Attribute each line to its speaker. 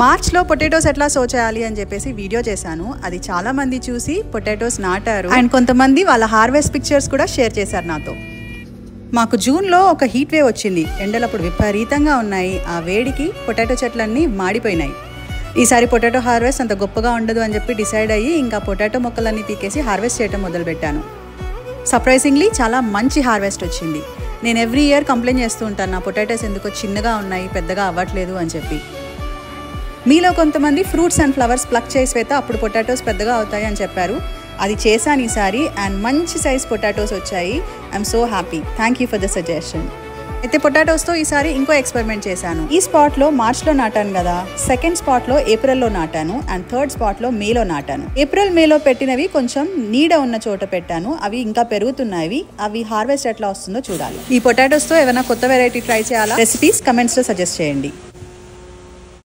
Speaker 1: మార్చ్లో పొటాటోస్ ఎట్లా సో చేయాలి అని చెప్పేసి వీడియో చేశాను. అది చాలా మంది చూసి పొటాటోస్ నాటారు అండ్ కొంతమంది వాళ్ళ హార్వెస్ట్ పిక్చర్స్ కూడా షేర్ చేశారు నాతో. మాకు జూన్లో ఒక హీట్ వేవ్ వచ్చింది. ఎండలు అప్పుడు విపరీతంగా ఉన్నాయి. ఆ వేడికి పొటాటో చెట్లన్నీ మాడిపోయినాయి. ఈసారి పొటాటో హార్వెస్ట్ అంత గొప్పగా ఉండదు అని చెప్పి డిసైడ్ అయ్యి ఇంకా పొటాటో మొక్కలన్నీ పీకేసి హార్వెస్ట్ చేయడం మొదలుపెట్టాను. సర్ప్రైజింగ్లీ చాలా మంచి హార్వెస్ట్ వచ్చింది. నేను ఎవ్రీ ఇయర్ కంప్లైంట్ చేస్తూ ఉంటాను, నా పొటాటోస్ ఎందుకో చిన్నగా ఉన్నాయి, పెద్దగా అవ్వట్లేదు అని చెప్పి. మీలో కొంతమంది ఫ్రూట్స్ అండ్ ఫ్లవర్స్ ప్లక్ చేసి శ్వేత అప్పుడు పొటాటోస్ పెద్దగా అవుతాయి అని చెప్పారు. అది చేశాను ఈసారి అండ్ మంచి సైజ్ పొటాటోస్ వచ్చాయి. I'm so happy. Thank you for the suggestion. అయితే పొటాటోస్తో ఈసారి ఇంకో ఎక్స్పెరిమెంట్ చేశాను. ఈ స్పాట్లో మార్చ్లో నాటాను కదా, సెకండ్ స్పాట్లో ఏప్రిల్లో నాటాను అండ్ థర్డ్ స్పాట్లో మేలో నాటాను. ఏప్రిల్ మేలో పెట్టినవి కొంచెం నీడ ఉన్న చోట పెట్టాను. అవి ఇంకా పెరుగుతున్నాయి. అవి హార్వెస్ట్ ఎట్లా వస్తుందో చూడాలి. ఈ పొటాటోస్తో ఏమైనా కొత్త వెరైటీ ట్రై చేయాలా? రెసిపీస్ కమెంట్స్లో సజెస్ట్ చేయండి.